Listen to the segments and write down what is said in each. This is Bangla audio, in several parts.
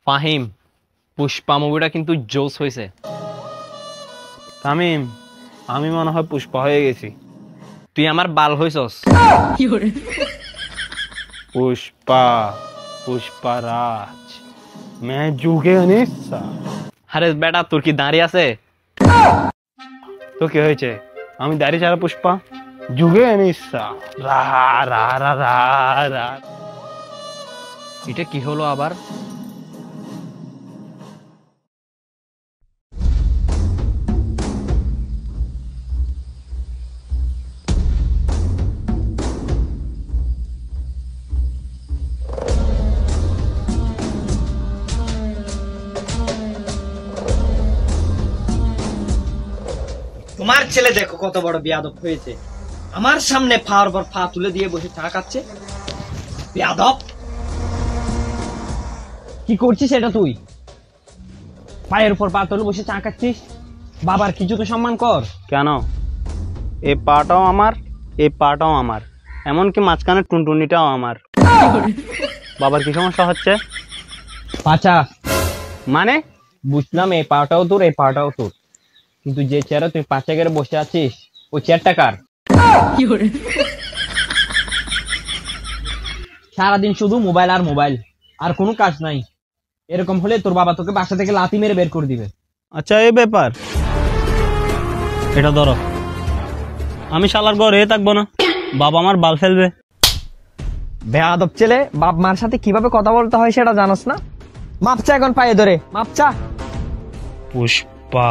ফাহিম, পুষ্পা মুভিটা কিন্তু জোস হয়েছে। তামিম, আমি মনে হয় পুষ্পা হয়ে গেছি। তুই আমার বাল হইছস। পুষ্পা, পুষ্পারাজ, मैं जुगे अनिसा। আরে বেটা, তোর কি দাঁড়িয়ে আছে? তো কি হয়েছে? আমি দাড়ি ছাড়া পুষ্পা, যুগে অনিসা। রা রা রা রা রা। এটা কি হলো আবার? তোমার ছেলে দেখো কত বড় বেয়াদব হয়েছে, আমার সামনে ফার পর ফা তুলে দিয়ে বসে চা খাচ্ছে। বেয়াদব, কি করছিস এটা? তুই পায়ের উপর পা তুলে বসে চা খাচ্ছিস? বাবার কিছু তো সম্মান কর। কেন? এই পাটাও আমার, এই পাটাও আমার, এমনকি মাঝখানে টুনটুনিটাও আমার। বাবার কি সমস্যা হচ্ছে? পাচা মানে? বুঝলাম, এই পাটাও তোর, এই পাটাও তোর, কিন্তু যে চেয়ারে তুই পাঁচা গেড়ে বসে আছিস ওই চেয়ারটা কার? সারাদিন শুধু মোবাইল আর মোবাইল, আর কোনো কাজ নাই। এরকম হলে তোর বাবা তোকে বাসা থেকে লাথি মেরে বের করে দিবে। আচ্ছা, এই ব্যাপার। এটা ধরো, আমি শালার ঘরে থাকবো না, বাবা আমার বাল ফেলবে। বেয়াদব ছেলে, বাপ মার সাথে কিভাবে কথা বলতে হয় সেটা জানোস না? মাপচা এখন পায়ে ধরে, মাপচা। पुष्पा,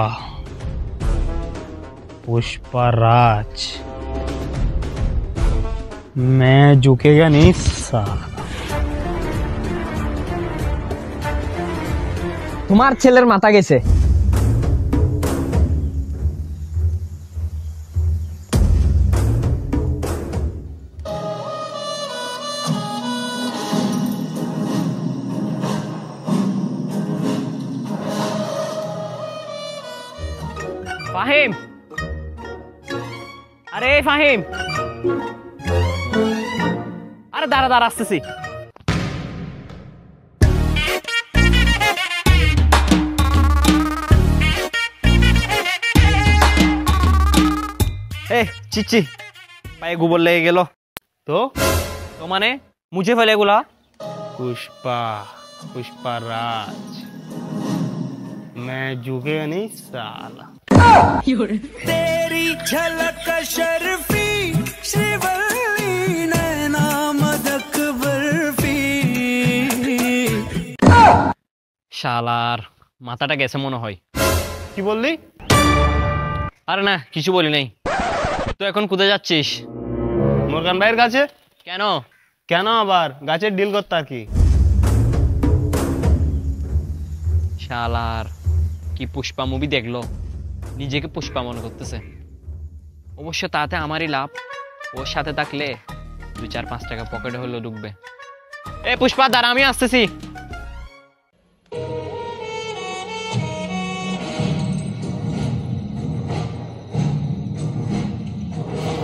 पुष्पाराज, मैं झुकेगा नहीं साला। তোমার ছেলের মাথা গেছে। ফাহিম, আরে ফাহিম, আরে দাঁড়া দাঁড়া, আসতেছি। চিচ্ছি, পায়ে গোবর লেগে গেল। तो তো মানে মুছে ফেলে এগুলা। पुष्पा, पुष्पाराज, मैं झुकेगा नहीं साला। तेरी झलक शर्फी श्रीवल्ली नैना मदक बर्फी। শালার মাথাটা গেছে মনে হয়। কি বললি? আরে না, কিছু বলি নাই। তো এখন কোথায় যাচ্ছিস? মুরগান ভাইয়ের কাছে। কেন? কেন আবার? গাছের ডিল করতে আর কি। শালার কি পুষ্পা মুভি দেখলো, নিজেকে পুষ্পা মনে করতেছে। অবশ্য তাতে আমারই লাভ, ওর সাথে থাকলে 2-4-5 টাকা পকেটে হলেও ঢুকবে। এ পুষ্পা দাঁড়া, আমি আসতেছি।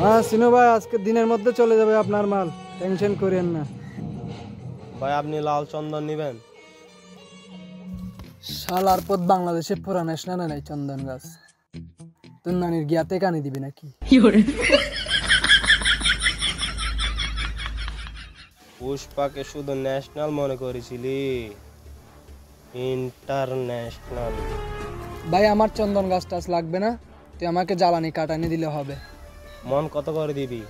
হ্যাঁ সিনু ভাই, আজকে দিনের মধ্যে চলে যাবে আপনার মাল, টেনশন করেন না ভাই। আপনি লাল চন্দন নিবেন? শালার পথ বাংলাদেশে পুরা ন্যাশনাল নাই চন্দন গাছ, তোর নানির গিয়াতে কানি দিবি নাকি? পুষ্পাকে শুধু ন্যাশনাল মনে করেছিলি, ইন্টারন্যাশনাল। ভাই আমার চন্দন গাছ টাছ লাগবে না, তুই আমাকে জ্বালানি কাটানি দিলে হবে। মন কত করে দিবি?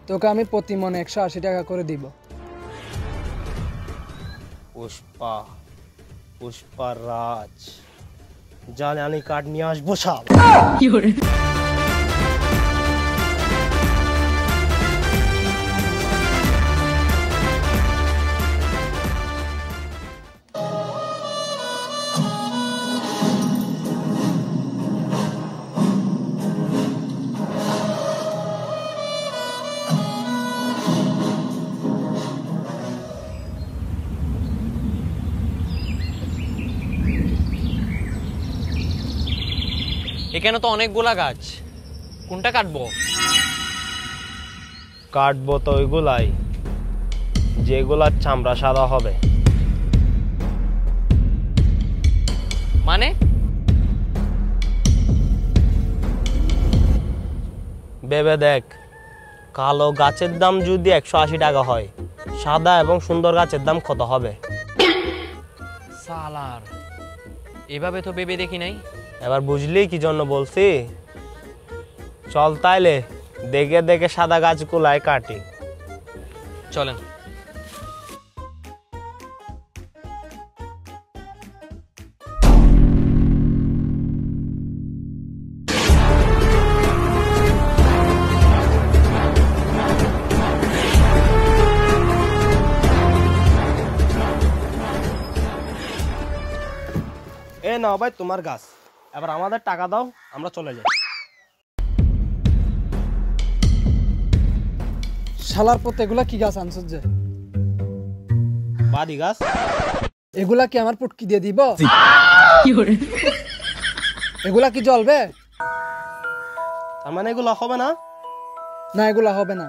তোকে আমি প্রতি মনে 180 টাকা করে দিব। পুষ্পা, পুষ্পারাজ, জ্বালানি কাঠ নিয়ে আসবো সব। এখানে তো অনেকগুলা গাছ, কোনটা কাটবো? কাটবো তো ওইগুলাই, যেগুলার চামড়া সাদা হবে। মানে? ভেবে দেখ, কালো গাছের দাম যদি 180 টাকা হয়, সাদা এবং সুন্দর গাছের দাম কত হবে? সালার, এভাবে তো ভেবে দেখি নাই। এবার বুঝলি কি জন্য বলছি? চল তাইলে দেখে দেখে সাদা গাছগুলাই কাটি। চলেন। এ নাও ভাই তোমার গাছ, এবার আমাদের টাকা দাও, আমরা চলে যাই। শালার পথ এগুলা কি গাছ আনছ যে? বাদি গাছ। এগুলা কি আমার পুটকি দিয়ে দিব? এগুলা কি জ্বলবে? তার মানে এগুলো হবে না? না, এগুলা হবে না।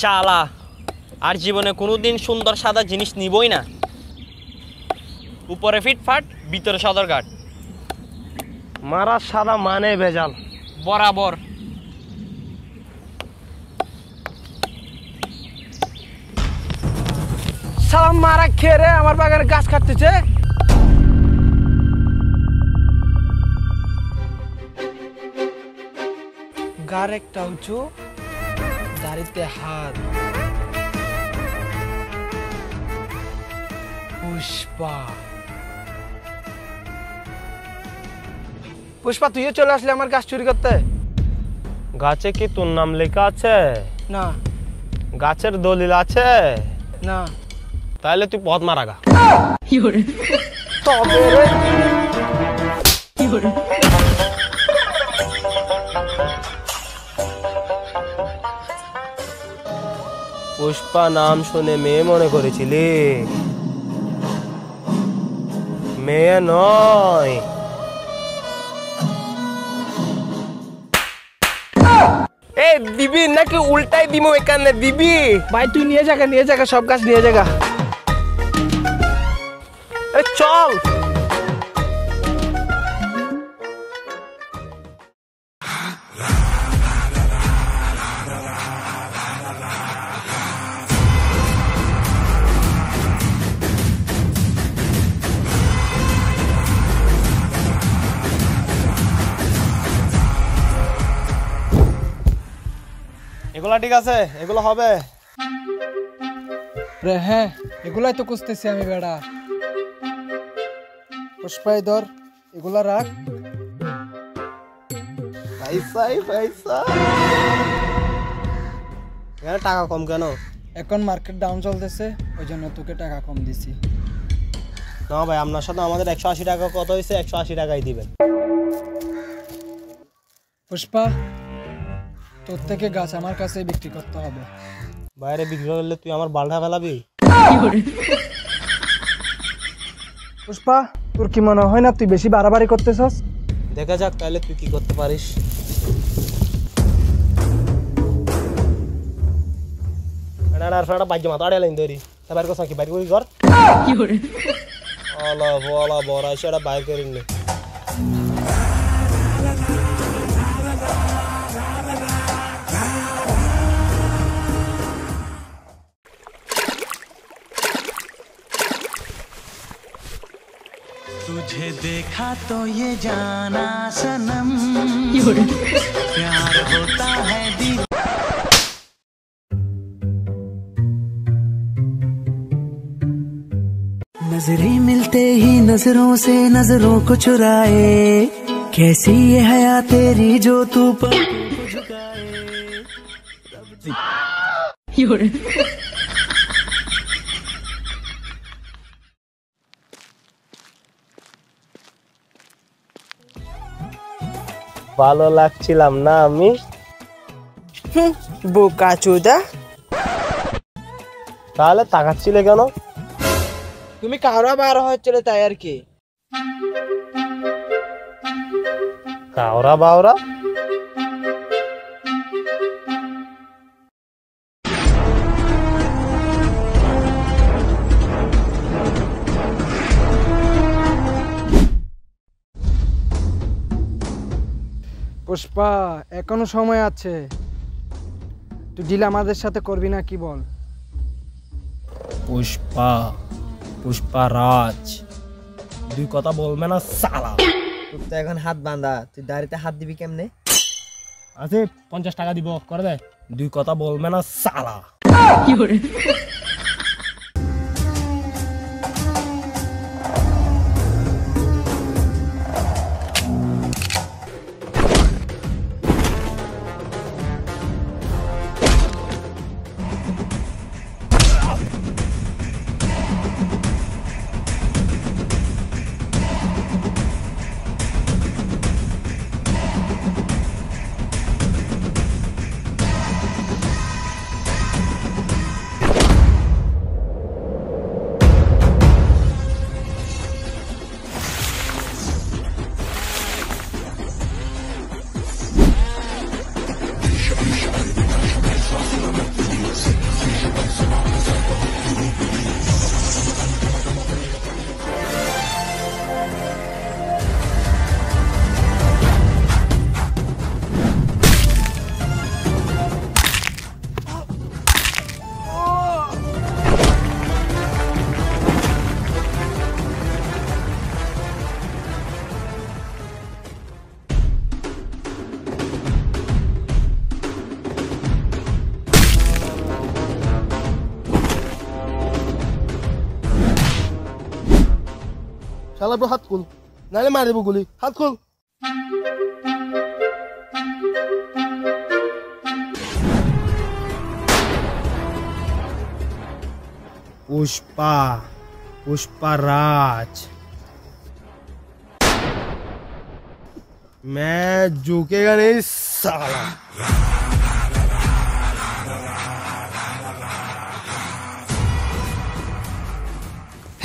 শালা, আর জীবনে কোনোদিন সুন্দর সাদা জিনিস নিবই না। উপরে ফিটফাট, ভিতরে সদরঘাট। মারা সাদা মানে ভেজাল বরাবর। সালাম মারা খেয়ে রে আমার বাগানে গাছ কাটতেছে। গার একটা উঁচু, দাড়িতে হাত। পুষ্পা, পুষ্পা তুইও চলে আসলে আমার গাছ চুরি করতে? গাছে কি তোর নাম লেখা আছে? না। গাছের দলিল আছে? না। তাহলে তুই পথ মারা গা। তবে রে পুষ্পা নাম শুনে মেয়ে মনে করেছিলি? মেয়ে নয়। এই দিবি নাকি উল্টাই দিমো এখানে দিবি? ভাই তুই নিয়ে জায়গা সব গাছ নিয়ে জায়গা। চল। এগুলা ঠিক আছে, এগুলো হবে। রে হ্যাঁ, এগুলাই তো খুঁজতেছি আমি বেড়া। পুষ্পাই ধর, এগুলা রাখ। টাকা কম কেন? এখন মার্কেট ডাউন চলতেছে, ওই জন্য তোকে টাকা কম দিছি। না ভাই, আপনার সাথে আমাদের 180 টাকা কত হয়েছে, 180 টাকাই দিবেন। পুষ্পা, তোর থেকে গাছ আমার কাছে বিক্রি করতে হবে। বাইরে বিক্রি করলে তুই আমার বালটা ফেলাবি? পুষ্পা, তোর কি মনে হয় না তুই বেশি বাড়াবাড়ি করতেছস? দেখা যাক তাহলে তুই কি করতে পারিস। বাইকে মাথা আড়াইলাইন ধরি তারপর কথা কি বাইর করি ঘর আলা বলা বড় সেটা বাইর করে নে। तुझे देखा तो ये जाना सनम प्यार होता है नजरें मिलते ही नजरों से नजरों को चुराए कैसी ये हया तेरी जो तू पर झुकाए। ভালো লাগছিলাম না আমি? বোকা চোদা। তাহলে তাকাচ্ছিলে কেন? তুমি কারা বার হচ্ছিল তাই আর কি। কাওরা বাওরা পুষ্পা এখনো সময় আছে, তুই ডিল আমাদের সাথে করবি না কি বল? পুষ্পা পুষ্পারাজ দুই কথা বলবে না সালা। তোর তো এখন হাত বাঁধা, তুই দাড়িতে হাত দিবি কেমনে? আছে 50 টাকা দিব করে দে। দুই কথা বলবে না সালা। শালা ব্রো হাত খুল, নাহলে মারে দেবো গুলি। হাত খুল। पुष्पा पुष्पाराज मैं झुकेगा नहीं साला।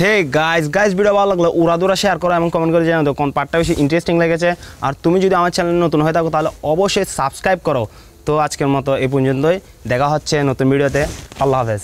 হে গাইজ ভিডিও ভালো লাগলে উড়াদুরা শেয়ার করো এবং কমেন্ট করে জানাও কোন পার্টটা বেশি ইন্টারেস্টিং লেগেছে। আর তুমি যদি আমার চ্যানেলে নতুন হয়ে থাকো তাহলে অবশ্যই সাবস্ক্রাইব করো। তো আজকের মতো এই পর্যন্তই, দেখা হচ্ছে নতুন ভিডিওতে। আল্লাহ হাফেজ।